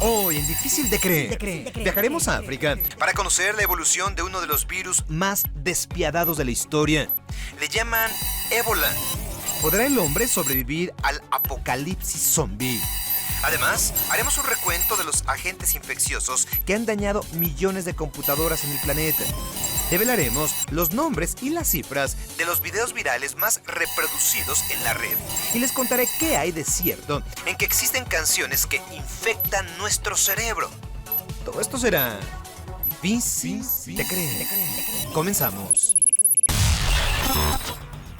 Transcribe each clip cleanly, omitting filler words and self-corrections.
Hoy en Difícil de Creer, viajaremos a África para conocer la evolución de uno de los virus más despiadados de la historia. Le llaman ébola. ¿Podrá el hombre sobrevivir al apocalipsis zombie? Además, haremos un recuento de los agentes infecciosos que han dañado millones de computadoras en el planeta. Develaremos los nombres y las cifras de los videos virales más reproducidos en la red. Y les contaré qué hay de cierto en que existen canciones que infectan nuestro cerebro. Todo esto será Difícil de Creer. Comenzamos.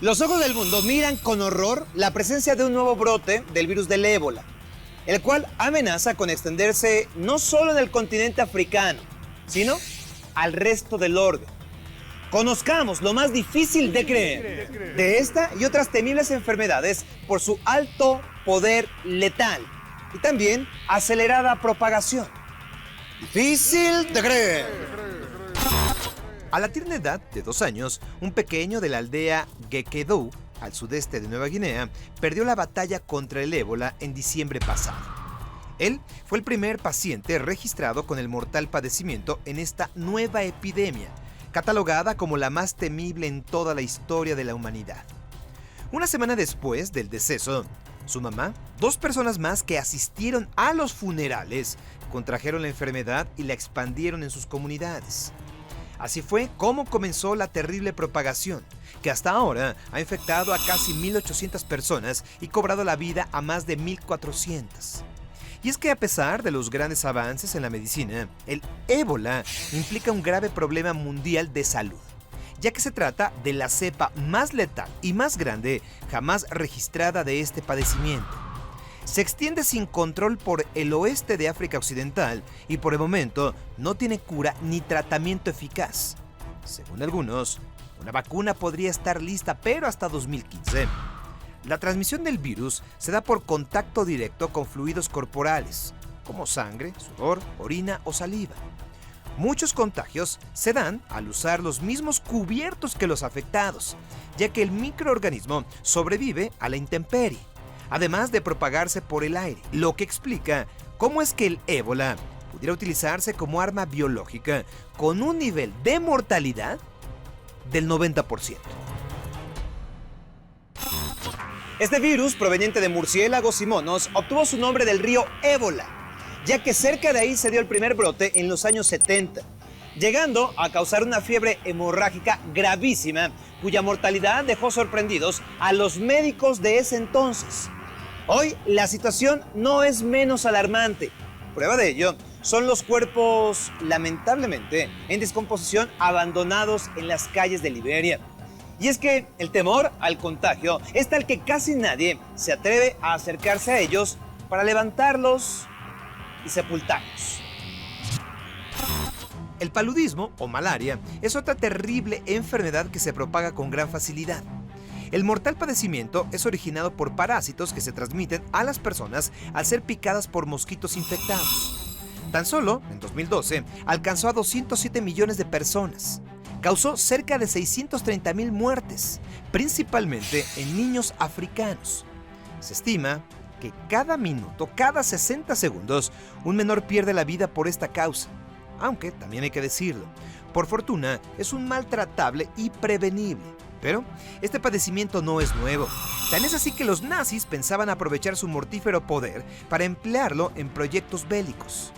Los ojos del mundo miran con horror la presencia de un nuevo brote del virus del ébola, el cual amenaza con extenderse no solo en el continente africano, sino al resto del orbe. Conozcamos lo más difícil de creer de esta y otras temibles enfermedades por su alto poder letal y también acelerada propagación. Difícil de creer. A la tierna edad de 2 años, un pequeño de la aldea Gekedou, al sudeste de Nueva Guinea, perdió la batalla contra el ébola en diciembre pasado. Él fue el primer paciente registrado con el mortal padecimiento en esta nueva epidemia, catalogada como la más temible en toda la historia de la humanidad. Una semana después del deceso, su mamá, 2 personas más que asistieron a los funerales, contrajeron la enfermedad y la expandieron en sus comunidades. Así fue como comenzó la terrible propagación, que hasta ahora ha infectado a casi 1.800 personas y cobrado la vida a más de 1.400. Y es que a pesar de los grandes avances en la medicina, el ébola implica un grave problema mundial de salud, ya que se trata de la cepa más letal y más grande jamás registrada de este padecimiento. Se extiende sin control por el oeste de África Occidental y por el momento no tiene cura ni tratamiento eficaz. Según algunos, una vacuna podría estar lista, pero hasta 2015. La transmisión del virus se da por contacto directo con fluidos corporales, como sangre, sudor, orina o saliva. Muchos contagios se dan al usar los mismos cubiertos que los afectados, ya que el microorganismo sobrevive a la intemperie, además de propagarse por el aire, lo que explica cómo es que el ébola pudiera utilizarse como arma biológica con un nivel de mortalidad del 90%. Este virus, proveniente de murciélagos y monos, obtuvo su nombre del río Ébola, ya que cerca de ahí se dio el primer brote en los años 70, llegando a causar una fiebre hemorrágica gravísima, cuya mortalidad dejó sorprendidos a los médicos de ese entonces. Hoy la situación no es menos alarmante. Prueba de ello son los cuerpos, lamentablemente, en descomposición abandonados en las calles de Liberia. Y es que el temor al contagio es tal que casi nadie se atreve a acercarse a ellos para levantarlos y sepultarlos. El paludismo o malaria es otra terrible enfermedad que se propaga con gran facilidad. El mortal padecimiento es originado por parásitos que se transmiten a las personas al ser picadas por mosquitos infectados. Tan solo en 2012 alcanzó a 207 millones de personas. Causó cerca de 630,000 muertes, principalmente en niños africanos. Se estima que cada minuto, cada 60 segundos, un menor pierde la vida por esta causa. Aunque, también hay que decirlo, por fortuna es un mal tratable y prevenible. Pero este padecimiento no es nuevo. Tan es así que los nazis pensaban aprovechar su mortífero poder para emplearlo en proyectos bélicos.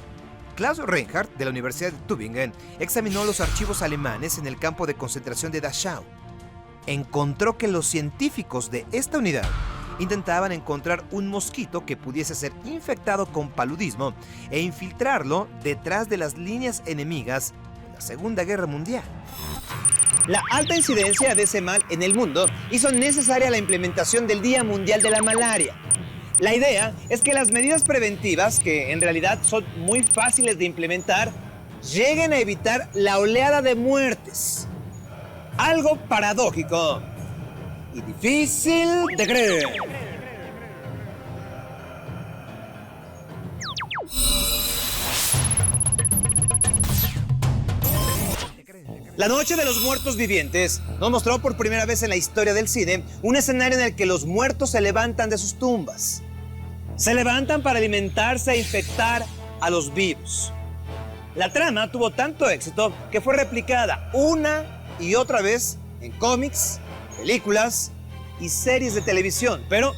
Klaus Reinhardt, de la Universidad de Tübingen, examinó los archivos alemanes en el campo de concentración de Dachau. Encontró que los científicos de esta unidad intentaban encontrar un mosquito que pudiese ser infectado con paludismo e infiltrarlo detrás de las líneas enemigas de la Segunda Guerra Mundial. La alta incidencia de ese mal en el mundo hizo necesaria la implementación del Día Mundial de la Malaria. La idea es que las medidas preventivas, que en realidad son muy fáciles de implementar, lleguen a evitar la oleada de muertes. Algo paradójico y difícil de creer. La Noche de los Muertos Vivientes nos mostró por primera vez en la historia del cine un escenario en el que los muertos se levantan de sus tumbas. Se levantan para alimentarse e infectar a los virus. La trama tuvo tanto éxito que fue replicada una y otra vez en cómics, películas y series de televisión. Pero,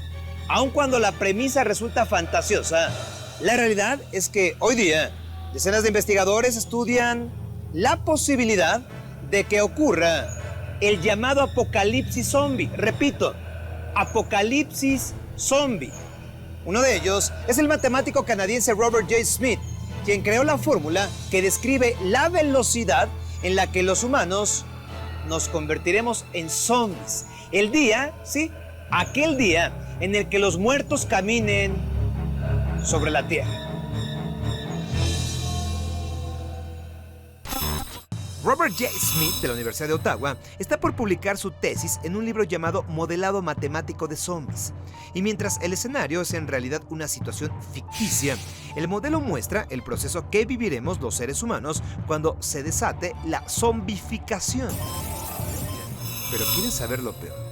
aun cuando la premisa resulta fantasiosa, la realidad es que hoy día decenas de investigadores estudian la posibilidad de que ocurra el llamado apocalipsis zombie. Repito, apocalipsis zombie. Uno de ellos es el matemático canadiense Robert J. Smith, quien creó la fórmula que describe la velocidad en la que los humanos nos convertiremos en zombies. El día, sí, aquel día en el que los muertos caminen sobre la tierra. Robert J. Smith, de la Universidad de Ottawa, está por publicar su tesis en un libro llamado Modelado Matemático de Zombies. Y mientras el escenario es en realidad una situación ficticia, el modelo muestra el proceso que viviremos los seres humanos cuando se desate la zombificación. Pero ¿quieren saber lo peor?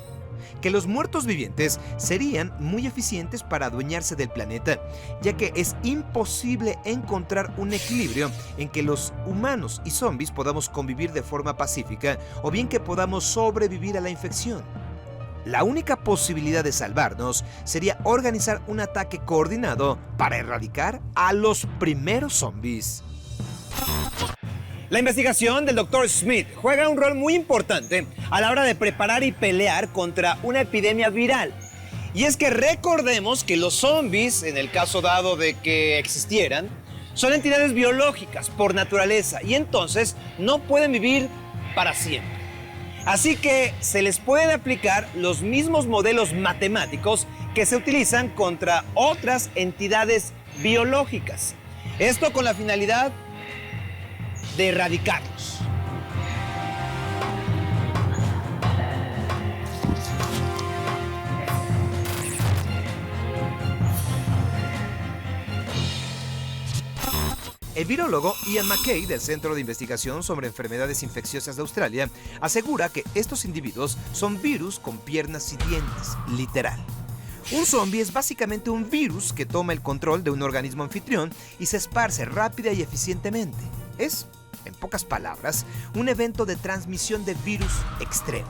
Que los muertos vivientes serían muy eficientes para adueñarse del planeta, ya que es imposible encontrar un equilibrio en que los humanos y zombies podamos convivir de forma pacífica o bien que podamos sobrevivir a la infección. La única posibilidad de salvarnos sería organizar un ataque coordinado para erradicar a los primeros zombies. La investigación del Dr. Smith juega un rol muy importante a la hora de preparar y pelear contra una epidemia viral. Y es que recordemos que los zombies, en el caso dado de que existieran, son entidades biológicas por naturaleza y entonces no pueden vivir para siempre. Así que se les pueden aplicar los mismos modelos matemáticos que se utilizan contra otras entidades biológicas. Esto con la finalidad de erradicarlos. El virólogo Ian MacKay del Centro de Investigación sobre Enfermedades Infecciosas de Australia asegura que estos individuos son virus con piernas y dientes, literal. Un zombie es básicamente un virus que toma el control de un organismo anfitrión y se esparce rápida y eficientemente. Es, en pocas palabras, un evento de transmisión de virus extremo.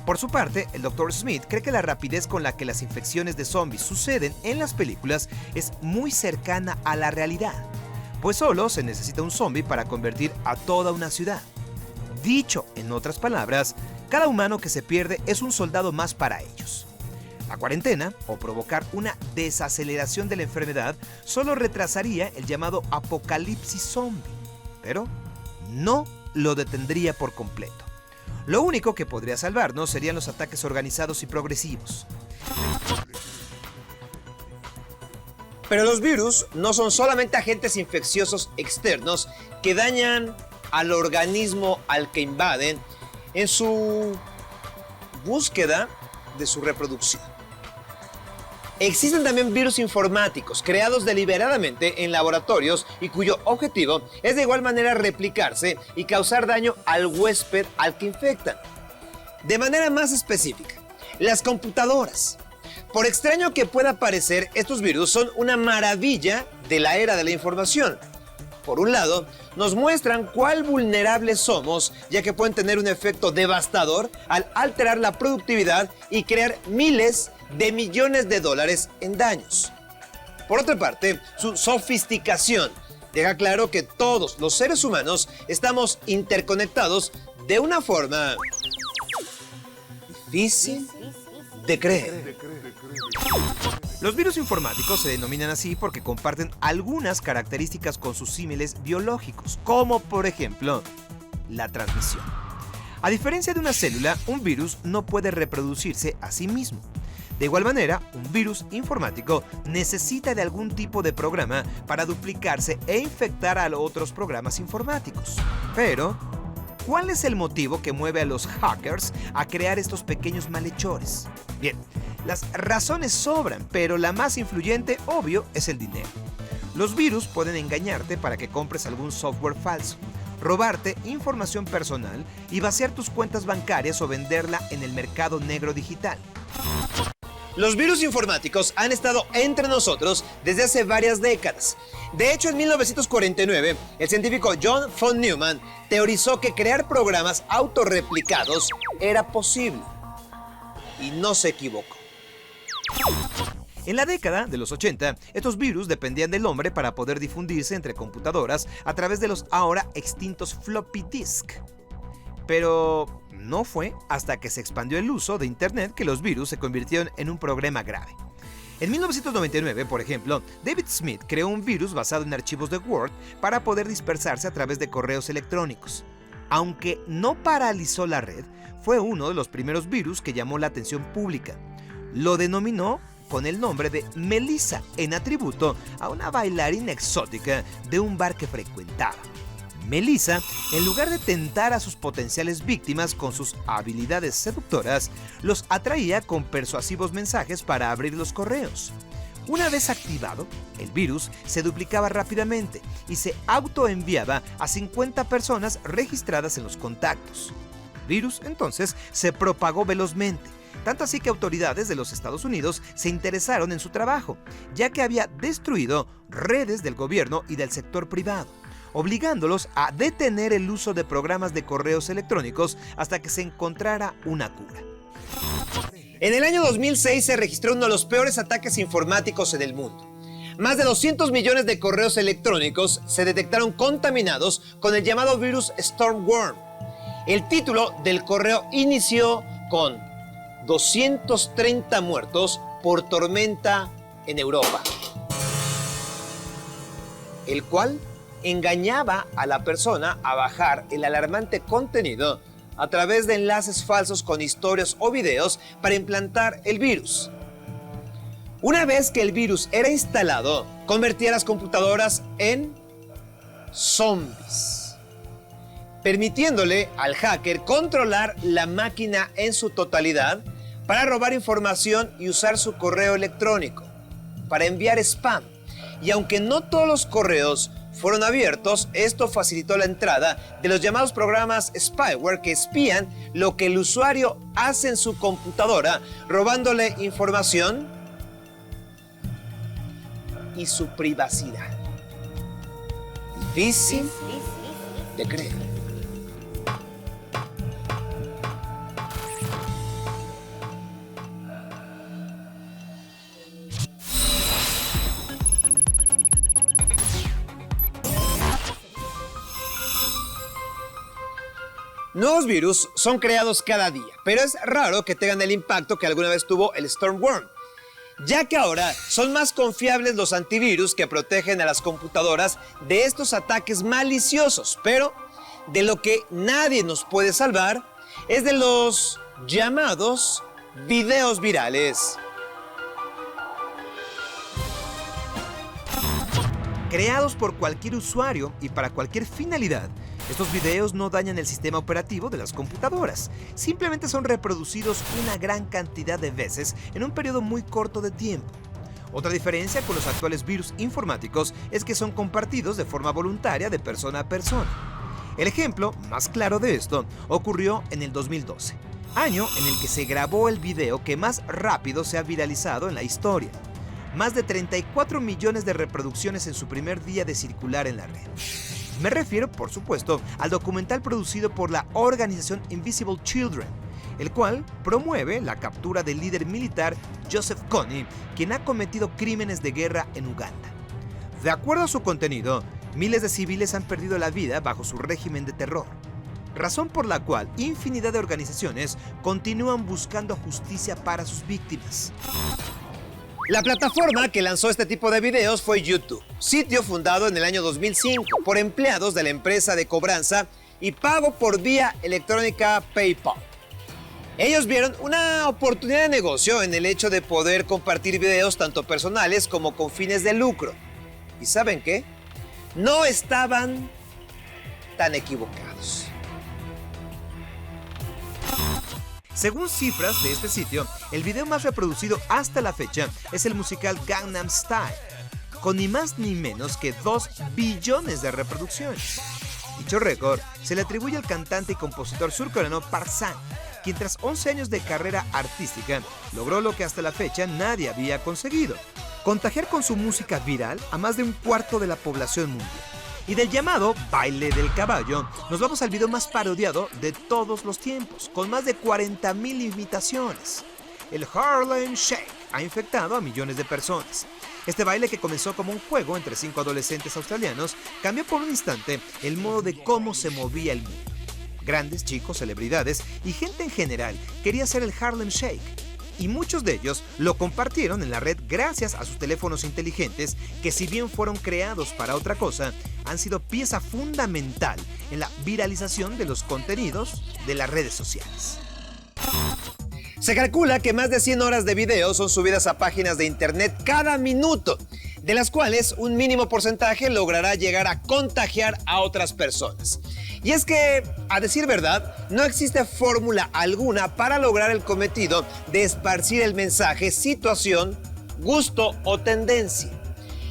Por su parte, el Dr. Smith cree que la rapidez con la que las infecciones de zombies suceden en las películas es muy cercana a la realidad, pues solo se necesita un zombie para convertir a toda una ciudad. Dicho en otras palabras, cada humano que se pierde es un soldado más para ellos. La cuarentena, o provocar una desaceleración de la enfermedad, solo retrasaría el llamado apocalipsis zombie, pero no lo detendría por completo. Lo único que podría salvarnos serían los ataques organizados y progresivos. Pero los virus no son solamente agentes infecciosos externos que dañan al organismo al que invaden en su búsqueda de su reproducción. Existen también virus informáticos creados deliberadamente en laboratorios y cuyo objetivo es de igual manera replicarse y causar daño al huésped al que infectan. De manera más específica, las computadoras. Por extraño que pueda parecer, estos virus son una maravilla de la era de la información. Por un lado, nos muestran cuál vulnerables somos, ya que pueden tener un efecto devastador al alterar la productividad y crear miles de millones de dólares en daños. Por otra parte, su sofisticación deja claro que todos los seres humanos estamos interconectados de una forma difícil de creer. Los virus informáticos se denominan así porque comparten algunas características con sus símiles biológicos, como por ejemplo, la transmisión. A diferencia de una célula, un virus no puede reproducirse a sí mismo. De igual manera, un virus informático necesita de algún tipo de programa para duplicarse e infectar a otros programas informáticos. Pero, ¿cuál es el motivo que mueve a los hackers a crear estos pequeños malhechores? Bien, las razones sobran, pero la más influyente, obvio, es el dinero. Los virus pueden engañarte para que compres algún software falso, robarte información personal y vaciar tus cuentas bancarias o venderla en el mercado negro digital. Los virus informáticos han estado entre nosotros desde hace varias décadas. De hecho, en 1949, el científico John von Neumann teorizó que crear programas autorreplicados era posible. Y no se equivocó. En la década de los 80, estos virus dependían del hombre para poder difundirse entre computadoras a través de los ahora extintos floppy disk. Pero no fue hasta que se expandió el uso de Internet que los virus se convirtieron en un problema grave. En 1999, por ejemplo, David Smith creó un virus basado en archivos de Word para poder dispersarse a través de correos electrónicos. Aunque no paralizó la red, fue uno de los primeros virus que llamó la atención pública. Lo denominó con el nombre de Melissa, en atributo a una bailarina exótica de un bar que frecuentaba. Melissa, en lugar de tentar a sus potenciales víctimas con sus habilidades seductoras, los atraía con persuasivos mensajes para abrir los correos. Una vez activado, el virus se duplicaba rápidamente y se autoenviaba a 50 personas registradas en los contactos. El virus, entonces, se propagó velozmente, tanto así que autoridades de los Estados Unidos se interesaron en su trabajo, ya que había destruido redes del gobierno y del sector privado, obligándolos a detener el uso de programas de correos electrónicos hasta que se encontrara una cura. En el año 2006 se registró uno de los peores ataques informáticos en el mundo. Más de 200 millones de correos electrónicos se detectaron contaminados con el llamado virus Stormworm. El título del correo inició con 230 muertos por tormenta en Europa, el cual engañaba a la persona a bajar el alarmante contenido a través de enlaces falsos con historias o videos para implantar el virus. Una vez que el virus era instalado, convertía las computadoras en zombies, permitiéndole al hacker controlar la máquina en su totalidad para robar información y usar su correo electrónico para enviar spam. Y aunque no todos los correos fueron abiertos, esto facilitó la entrada de los llamados programas spyware que espían lo que el usuario hace en su computadora, robándole información y su privacidad. Difícil de creer. Nuevos virus son creados cada día, pero es raro que tengan el impacto que alguna vez tuvo el Stormworm, ya que ahora son más confiables los antivirus que protegen a las computadoras de estos ataques maliciosos. Pero de lo que nadie nos puede salvar es de los llamados videos virales. Creados por cualquier usuario y para cualquier finalidad, estos videos no dañan el sistema operativo de las computadoras, simplemente son reproducidos una gran cantidad de veces en un periodo muy corto de tiempo. Otra diferencia con los actuales virus informáticos es que son compartidos de forma voluntaria de persona a persona. El ejemplo más claro de esto ocurrió en el 2012, año en el que se grabó el video que más rápido se ha viralizado en la historia. Más de 34 millones de reproducciones en su primer día de circular en la red. Me refiero, por supuesto, al documental producido por la organización Invisible Children, el cual promueve la captura del líder militar Joseph Kony, quien ha cometido crímenes de guerra en Uganda. De acuerdo a su contenido, miles de civiles han perdido la vida bajo su régimen de terror, razón por la cual infinidad de organizaciones continúan buscando justicia para sus víctimas. La plataforma que lanzó este tipo de videos fue YouTube, sitio fundado en el año 2005 por empleados de la empresa de cobranza y pago por vía electrónica PayPal. Ellos vieron una oportunidad de negocio en el hecho de poder compartir videos tanto personales como con fines de lucro. ¿Y saben qué? No estaban tan equivocados. Según cifras de este sitio, el video más reproducido hasta la fecha es el musical Gangnam Style, con ni más ni menos que 2 billones de reproducciones. Dicho récord se le atribuye al cantante y compositor surcoreano Park Sang, quien tras 11 años de carrera artística logró lo que hasta la fecha nadie había conseguido: contagiar con su música viral a más de un cuarto de la población mundial. Y del llamado baile del caballo, nos vamos al video más parodiado de todos los tiempos, con más de 40,000 imitaciones. El Harlem Shake ha infectado a millones de personas. Este baile, que comenzó como un juego entre 5 adolescentes australianos, cambió por un instante el modo de cómo se movía el mundo. Grandes, chicos, celebridades y gente en general quería hacer el Harlem Shake. Y muchos de ellos lo compartieron en la red gracias a sus teléfonos inteligentes, que si bien fueron creados para otra cosa, han sido pieza fundamental en la viralización de los contenidos de las redes sociales. Se calcula que más de 100 horas de video son subidas a páginas de internet cada minuto, de las cuales un mínimo porcentaje logrará llegar a contagiar a otras personas. Y es que, a decir verdad, no existe fórmula alguna para lograr el cometido de esparcir el mensaje, situación, gusto o tendencia.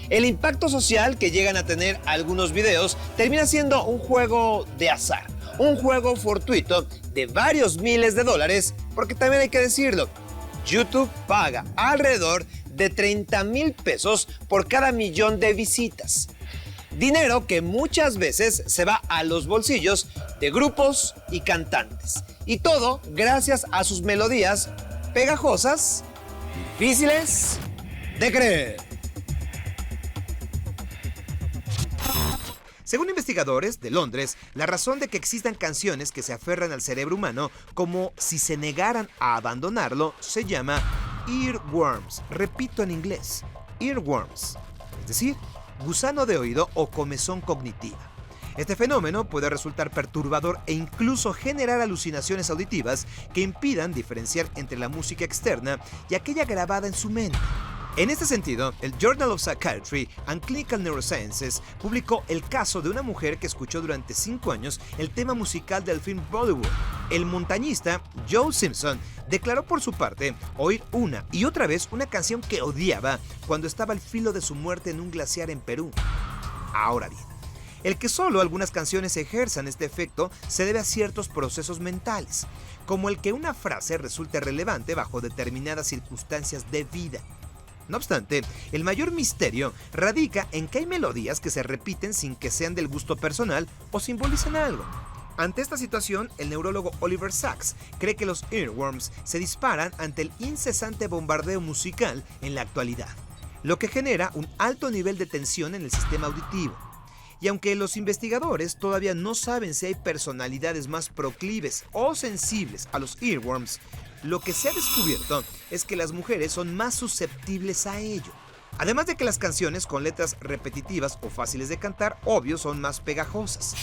El impacto social que llegan a tener algunos videos termina siendo un juego de azar, un juego fortuito de varios miles de dólares, porque también hay que decirlo, YouTube paga alrededor de 30,000 pesos por cada millón de visitas. Dinero que muchas veces se va a los bolsillos de grupos y cantantes. Y todo gracias a sus melodías pegajosas, difíciles de creer. Según investigadores de Londres, la razón de que existan canciones que se aferran al cerebro humano como si se negaran a abandonarlo se llama earworms. Repito en inglés, earworms, es decir, gusano de oído o comezón cognitiva. Este fenómeno puede resultar perturbador e incluso generar alucinaciones auditivas que impidan diferenciar entre la música externa y aquella grabada en su mente. En este sentido, el Journal of Psychiatry and Clinical Neurosciences publicó el caso de una mujer que escuchó durante 5 años el tema musical del film Bollywood. El montañista Joe Simpson declaró por su parte oír una y otra vez una canción que odiaba cuando estaba al filo de su muerte en un glaciar en Perú. Ahora bien, el que solo algunas canciones ejerzan este efecto se debe a ciertos procesos mentales, como el que una frase resulte relevante bajo determinadas circunstancias de vida. No obstante, el mayor misterio radica en que hay melodías que se repiten sin que sean del gusto personal o simbolicen algo. Ante esta situación, el neurólogo Oliver Sacks cree que los earworms se disparan ante el incesante bombardeo musical en la actualidad, lo que genera un alto nivel de tensión en el sistema auditivo. Y aunque los investigadores todavía no saben si hay personalidades más proclives o sensibles a los earworms, lo que se ha descubierto es que las mujeres son más susceptibles a ello. Además de que las canciones con letras repetitivas o fáciles de cantar, obvio, son más pegajosas.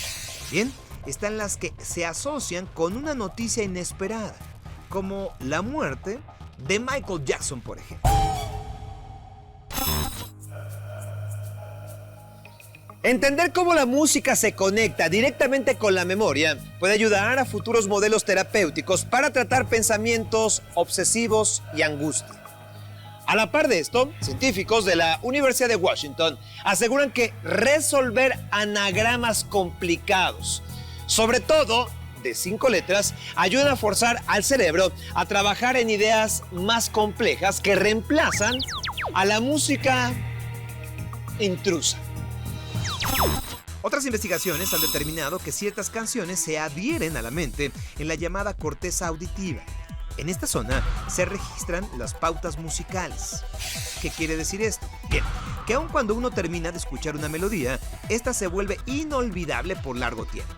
Bien, están las que se asocian con una noticia inesperada, como la muerte de Michael Jackson, por ejemplo. Entender cómo la música se conecta directamente con la memoria puede ayudar a futuros modelos terapéuticos para tratar pensamientos obsesivos y angustia. A la par de esto, científicos de la Universidad de Washington aseguran que resolver anagramas complicados, sobre todo de 5 letras, ayudan a forzar al cerebro a trabajar en ideas más complejas que reemplazan a la música intrusa. Otras investigaciones han determinado que ciertas canciones se adhieren a la mente en la llamada corteza auditiva. En esta zona se registran las pautas musicales. ¿Qué quiere decir esto? Bien, que aun cuando uno termina de escuchar una melodía, esta se vuelve inolvidable por largo tiempo.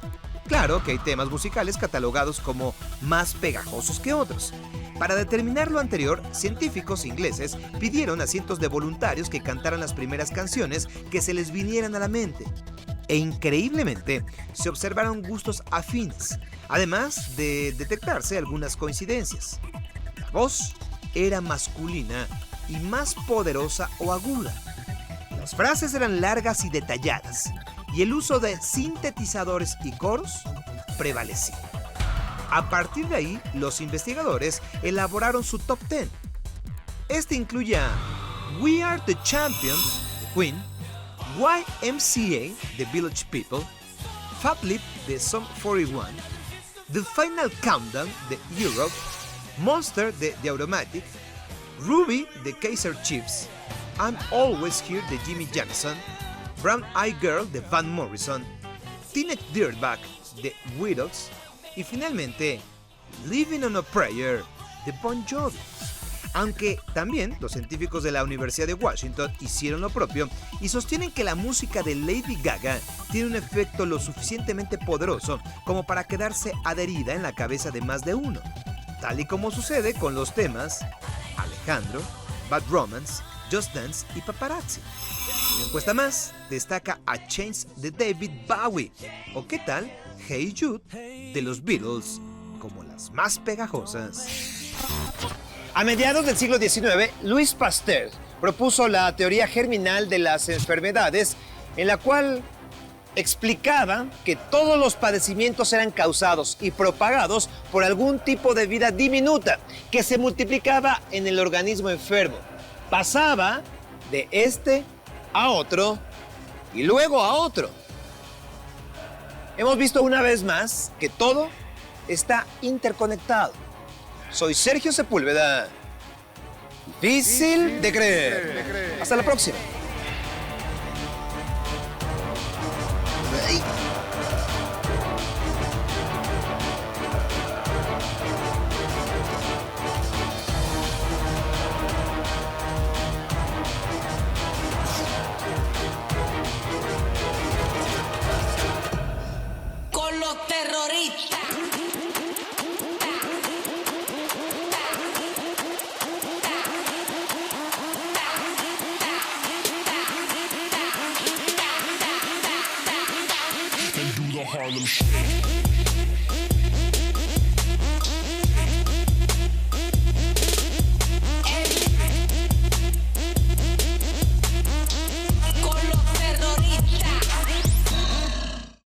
Claro que hay temas musicales catalogados como más pegajosos que otros. Para determinar lo anterior, científicos ingleses pidieron a cientos de voluntarios que cantaran las primeras canciones que se les vinieran a la mente. E increíblemente, se observaron gustos afines, además de detectarse algunas coincidencias. La voz era masculina y más poderosa o aguda. Las frases eran largas y detalladas, y el uso de sintetizadores y coros prevalecía. A partir de ahí, los investigadores elaboraron su top 10. Este incluye a We Are the Champions de Queen, YMCA de Village People, Fat Lip de Sum 41, The Final Countdown de Europe, Monster de The Automatic, Ruby de Kaiser Chiefs, I'm Always Here de Jimmy Jackson, Brown Eyed Girl de Van Morrison, Teenage Dirtbag de Widows y finalmente Living on a Prayer de Bon Jovi. Aunque también los científicos de la Universidad de Washington hicieron lo propio y sostienen que la música de Lady Gaga tiene un efecto lo suficientemente poderoso como para quedarse adherida en la cabeza de más de uno, tal y como sucede con los temas Alejandro, Bad Romance, Just Dance y Paparazzi. Una encuesta más destaca a Chains de David Bowie, o qué tal Hey Jude de los Beatles como las más pegajosas. A mediados del siglo XIX, Louis Pasteur propuso la teoría germinal de las enfermedades, en la cual explicaba que todos los padecimientos eran causados y propagados por algún tipo de vida diminuta que se multiplicaba en el organismo enfermo. Pasaba de este a otro y luego a otro. Hemos visto una vez más que todo está interconectado. Soy Sergio Sepúlveda. Difícil de creer. Hasta la próxima. Con los terroristas. Harlem Shake.